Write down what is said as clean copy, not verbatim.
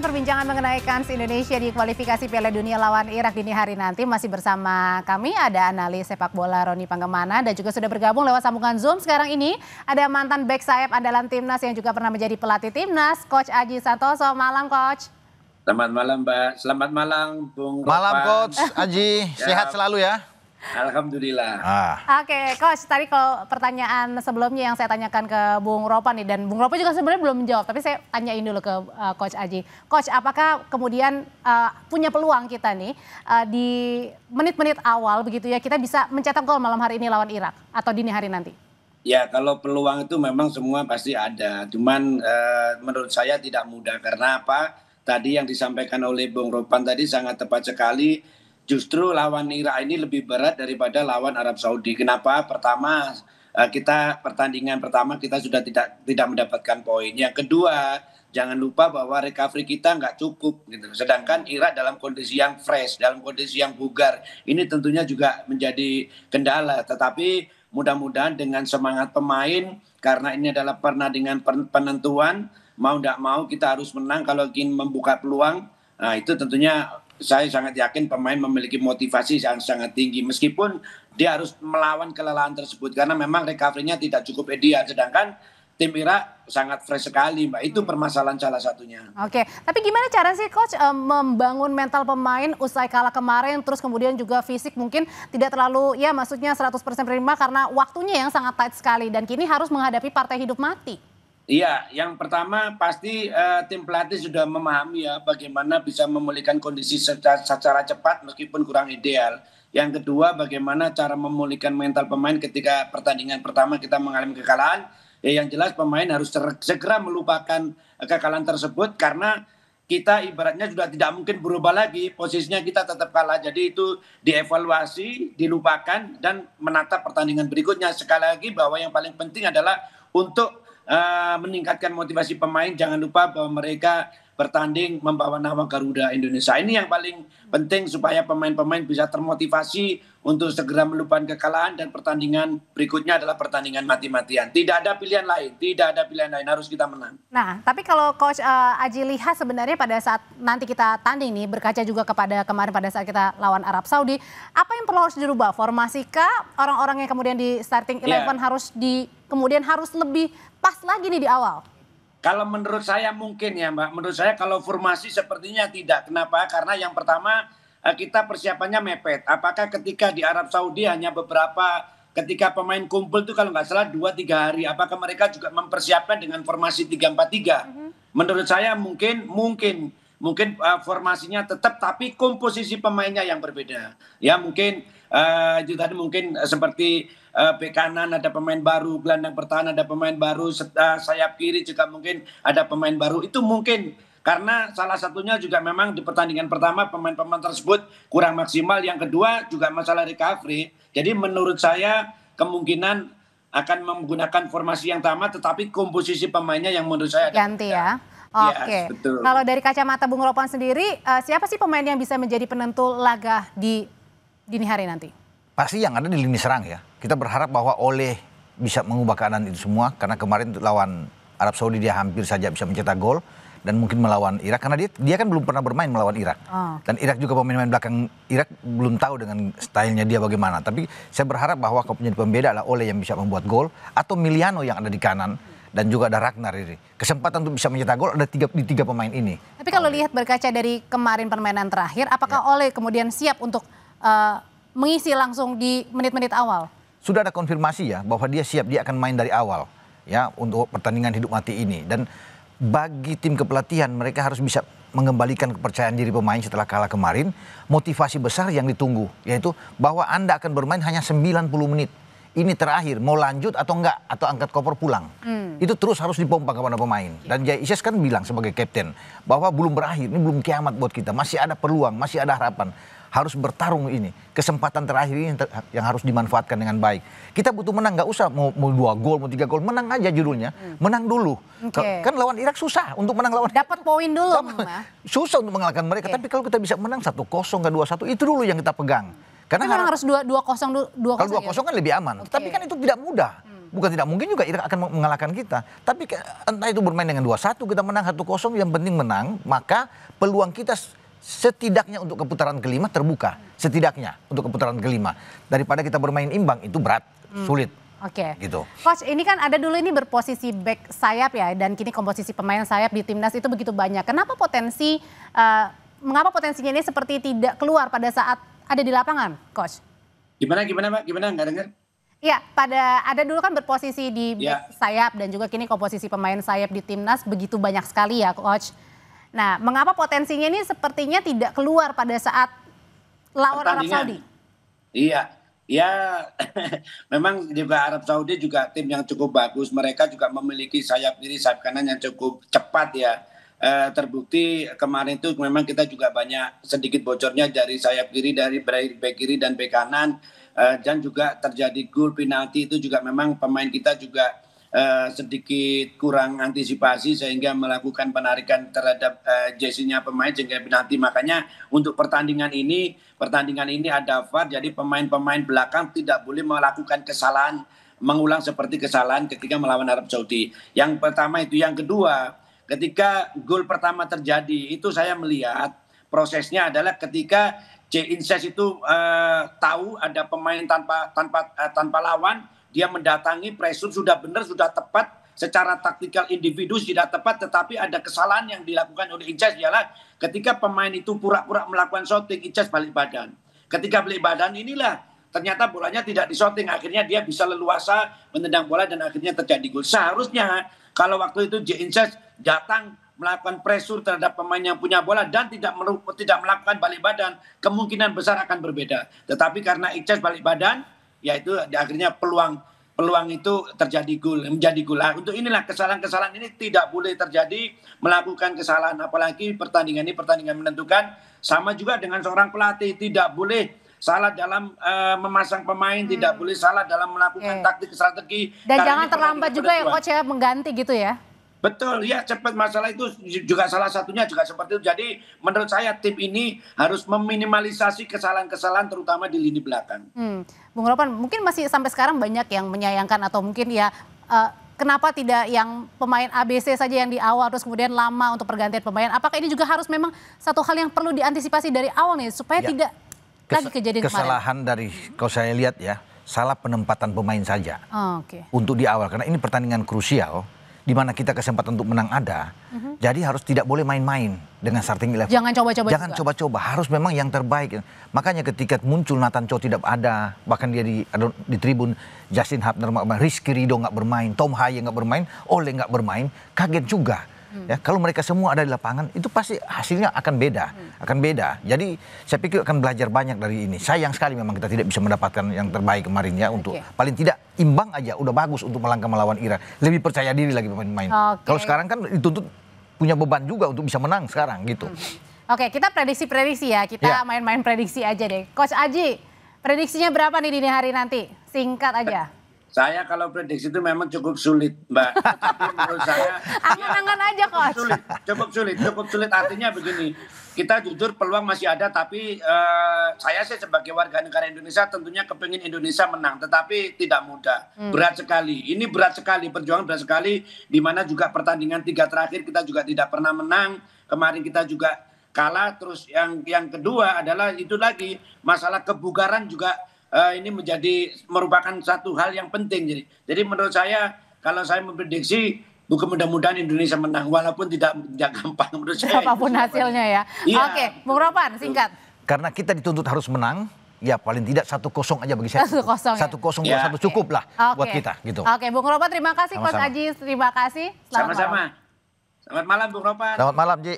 Perbincangan mengenai kans Indonesia di kualifikasi Piala Dunia lawan Irak dini hari nanti masih bersama kami ada analis sepak bola Roni Panggemana dan juga sudah bergabung lewat sambungan Zoom sekarang ini ada mantan bek sayap andalan timnas yang juga pernah menjadi pelatih timnas, Coach Aji Santoso. Malam, Coach. Selamat malam, Mbak. Selamat malam, Bung Ropan. Malam, Coach Aji. Sehat selalu ya. Alhamdulillah. Oke, Coach. Tadi kalau pertanyaan sebelumnya yang saya tanyakan ke Bung Ropan nih, dan Bung Ropan juga sebenarnya belum menjawab, tapi saya tanyain dulu ke Coach Aji. Coach, apakah kemudian punya peluang kita nih di menit-menit awal begitu ya, kita bisa mencetak gol malam hari ini lawan Irak atau dini hari nanti? Ya, kalau peluang itu memang semua pasti ada. Cuman menurut saya tidak mudah. Karena apa? Tadi yang disampaikan oleh Bung Ropan tadi sangat tepat sekali. Justru lawan Irak ini lebih berat daripada lawan Arab Saudi. Kenapa? Pertama, kita pertandingan pertama kita sudah tidak mendapatkan poin. Yang kedua, jangan lupa bahwa recovery kita nggak cukup gitu. Sedangkan Irak dalam kondisi yang fresh, dalam kondisi yang bugar. Ini tentunya juga menjadi kendala. Tetapi mudah-mudahan dengan semangat pemain, karena ini adalah pertandingan penentuan, mau tidak mau kita harus menang kalau ingin membuka peluang. Nah, itu tentunya saya sangat yakin pemain memiliki motivasi yang sangat tinggi. Meskipun dia harus melawan kelelahan tersebut. Karena memang recovery-nya tidak cukup ideal. Sedangkan tim Irak sangat fresh sekali, Mbak. Itu permasalahan salah satunya. Oke, tapi gimana cara sih Coach membangun mental pemain usai kalah kemarin, terus kemudian juga fisik mungkin tidak terlalu, ya maksudnya 100% prima karena waktunya yang sangat tight sekali. Dan kini harus menghadapi partai hidup mati. Iya, yang pertama pasti tim pelatih sudah memahami ya bagaimana bisa memulihkan kondisi secara cepat meskipun kurang ideal. Yang kedua, bagaimana cara memulihkan mental pemain ketika pertandingan pertama kita mengalami kekalahan. Ya, yang jelas pemain harus segera melupakan kekalahan tersebut karena kita ibaratnya sudah tidak mungkin berubah lagi, posisinya kita tetap kalah. Jadi itu dievaluasi, dilupakan dan menatap pertandingan berikutnya. Sekali lagi bahwa yang paling penting adalah untuk meningkatkan motivasi pemain. Jangan lupa bahwa mereka bertanding membawa nama Garuda Indonesia. Ini yang paling penting supaya pemain-pemain bisa termotivasi untuk segera melupakan kekalahan dan pertandingan berikutnya adalah pertandingan mati-matian. Tidak ada pilihan lain, harus kita menang. Nah, tapi kalau Coach Aji lihat sebenarnya pada saat nanti kita tanding nih, berkaca juga kepada kemarin pada saat kita lawan Arab Saudi, apa yang perlu harus dirubah? Formasikah orang-orang yang kemudian di starting 11 kemudian harus lebih pas lagi nih di awal? Kalau menurut saya mungkin ya Mbak, menurut saya kalau formasi sepertinya tidak. Kenapa? Karena yang pertama kita persiapannya mepet. Apakah ketika di Arab Saudi hanya beberapa, ketika pemain kumpul itu kalau nggak salah 2-3 hari, apakah mereka juga mempersiapkan dengan formasi 3-4-3? Menurut saya mungkin formasinya tetap, tapi komposisi pemainnya yang berbeda. Ya mungkin itu tadi mungkin seperti bek kanan ada pemain baru, gelandang pertahanan ada pemain baru, sayap kiri juga mungkin ada pemain baru. Itu mungkin karena salah satunya juga memang di pertandingan pertama pemain-pemain tersebut kurang maksimal. Yang kedua juga masalah recovery. Jadi menurut saya kemungkinan akan menggunakan formasi yang sama, tetapi komposisi pemainnya yang menurut saya ganti ya. Oke, yes, kalau dari kacamata Bung Ropan sendiri, siapa sih pemain yang bisa menjadi penentu laga di dini hari nanti? Pasti yang ada di lini serang ya. Kita berharap bahwa Oleh bisa mengubah keadaan itu semua. Karena kemarin lawan Arab Saudi dia hampir saja bisa mencetak gol. Dan mungkin melawan Irak. Karena dia kan belum pernah bermain melawan Irak. Dan Irak juga pemain-pemain belakang Irak belum tahu dengan stylenya dia bagaimana. Tapi saya berharap bahwa menjadi pembeda adalah Oleh yang bisa membuat gol. Atau Miliano yang ada di kanan. Dan juga ada Ragnar ini. Kesempatan untuk bisa mencetak gol ada di tiga pemain ini. Tapi kalau lihat berkaca dari kemarin permainan terakhir, apakah Oleh kemudian siap untuk mengisi langsung di menit-menit awal? Sudah ada konfirmasi ya bahwa dia siap, dia akan main dari awal ya untuk pertandingan hidup mati ini. Dan bagi tim kepelatihan mereka harus bisa mengembalikan kepercayaan diri pemain setelah kalah kemarin. Motivasi besar yang ditunggu yaitu bahwa Anda akan bermain hanya 90 menit. Ini terakhir, mau lanjut atau enggak, atau angkat koper pulang. Itu terus harus dipompa kepada pemain. Dan Jai Isyes kan bilang sebagai kapten bahwa belum berakhir, ini belum kiamat buat kita. Masih ada peluang, masih ada harapan. Harus bertarung ini. Kesempatan terakhir ini yang harus dimanfaatkan dengan baik. Kita butuh menang, nggak usah mau 2 gol, mau 3 gol. Menang aja judulnya. Menang dulu. Kan lawan Irak susah untuk menang lawan. Dapat poin dulu. Susah untuk mengalahkan mereka. Tapi kalau kita bisa menang 1-0, nggak 2-1, itu dulu yang kita pegang. Karena harus 2-0 dulu. Kalau 2-0 kan lebih aman. Tapi kan itu tidak mudah. bukan tidak mungkin juga Irak akan mengalahkan kita. Tapi entah itu bermain dengan 2-1, kita menang 1-0, yang penting menang, maka peluang kita setidaknya untuk keputaran kelima terbuka. Setidaknya untuk keputaran kelima. Daripada kita bermain imbang, itu berat, sulit. Oke. Gitu. Coach, ini kan ada dulu ini berposisi back sayap ya, dan kini komposisi pemain sayap di timnas itu begitu banyak. Mengapa potensinya ini seperti tidak keluar pada saat ada di lapangan, Coach? Gimana Pak? Gimana? Nggak dengar? Ya, ada dulu kan berposisi di back sayap dan juga kini komposisi pemain sayap di timnas begitu banyak sekali ya, Coach. Nah, mengapa potensinya ini sepertinya tidak keluar pada saat lawan Arab Saudi? Iya, ya memang juga Arab Saudi juga tim yang cukup bagus. Mereka juga memiliki sayap kiri, sayap kanan yang cukup cepat ya. Terbukti kemarin itu memang kita juga banyak sedikit bocornya dari sayap kiri, dari bek kiri dan bek kanan. Dan juga terjadi gol penalti itu juga memang pemain kita juga sedikit kurang antisipasi sehingga melakukan penarikan terhadap jersey-nya pemain sehingga penalti. Makanya untuk pertandingan ini ada VAR, jadi pemain-pemain belakang tidak boleh melakukan kesalahan, mengulang seperti kesalahan ketika melawan Arab Saudi. Yang pertama itu. Yang kedua, ketika gol pertama terjadi itu saya melihat prosesnya adalah ketika Inces itu tahu ada pemain tanpa lawan, dia mendatangi, pressure sudah benar, sudah tepat, secara taktikal individu sudah tepat, tetapi ada kesalahan yang dilakukan oleh Inces ialah ketika pemain itu pura-pura melakukan shooting, Inces balik badan. Ketika balik badan inilah ternyata bolanya tidak di-shooting, akhirnya dia bisa leluasa menendang bola dan akhirnya terjadi gol. Seharusnya kalau waktu itu Inces datang melakukan pressure terhadap pemain yang punya bola dan tidak melakukan balik badan, kemungkinan besar akan berbeda. Tetapi karena Inces balik badan, yaitu akhirnya peluang itu terjadi gol, menjadi gol. Untuk inilah kesalahan-kesalahan ini tidak boleh terjadi, melakukan kesalahan, apalagi pertandingan ini pertandingan menentukan. Sama juga dengan seorang pelatih, tidak boleh salah dalam memasang pemain, tidak boleh salah dalam melakukan taktik strategi. Dan jangan terlambat juga ya Coach ya mengganti gitu ya. Betul, ya cepat, masalah itu juga salah satunya juga seperti itu. Jadi menurut saya tim ini harus meminimalisasi kesalahan-kesalahan terutama di lini belakang. Bung Ropan, mungkin masih sampai sekarang banyak yang menyayangkan atau mungkin ya kenapa tidak yang pemain ABC saja yang di awal terus kemudian lama untuk pergantian pemain. Apakah ini juga harus memang satu hal yang perlu diantisipasi dari awal nih supaya tidak lagi kejadian kemarin? Kesalahan dari kalau saya lihat ya, salah penempatan pemain saja untuk di awal. Karena ini pertandingan krusial, di mana kita kesempatan untuk menang ada, jadi harus tidak boleh main-main dengan starting eleven. Jangan coba-coba. Jangan coba-coba, harus memang yang terbaik. Makanya ketika muncul Nathan Chow tidak ada, bahkan dia di tribun, Justin Hubner nggak bermain, Rizky Ridho nggak bermain, Tom Haye nggak bermain, Ole nggak bermain, kaget juga. Ya, kalau mereka semua ada di lapangan, itu pasti hasilnya akan beda, Jadi saya pikir akan belajar banyak dari ini. Sayang sekali memang kita tidak bisa mendapatkan yang terbaik kemarin ya, untuk paling tidak imbang aja udah bagus untuk melangkah melawan Irak. Lebih percaya diri lagi pemain-pemain. Kalau sekarang kan dituntut punya beban juga untuk bisa menang sekarang gitu. Oke, kita prediksi ya, kita main-main prediksi aja deh. Coach Aji, prediksinya berapa nih dini hari nanti? Singkat aja. Saya kalau prediksi itu memang cukup sulit, Mbak. Tapi menurut saya angan-angan aja, Coach. Cukup sulit artinya begini. Kita jujur peluang masih ada, tapi saya sih sebagai warga negara Indonesia tentunya kepingin Indonesia menang, tetapi tidak mudah. Berat sekali. Ini berat sekali, perjuangan berat sekali, di mana juga pertandingan 3 terakhir kita juga tidak pernah menang. Kemarin kita juga kalah. Terus yang kedua adalah itu lagi masalah kebugaran juga. Ini merupakan satu hal yang penting. Jadi menurut saya kalau saya memprediksi mudah-mudahan Indonesia menang walaupun tidak gampang menurut saya. Apapun hasilnya ya. Oke, Bung Ropan singkat. Karena kita dituntut harus menang, ya paling tidak 1-0 aja bagi saya. 1-0 ya. 1 cukup lah buat kita gitu. Oke, Bung Ropan terima kasih, Coach Aji terima kasih. Sama-sama. Selamat malam Bung Ropan. Selamat malam Ji.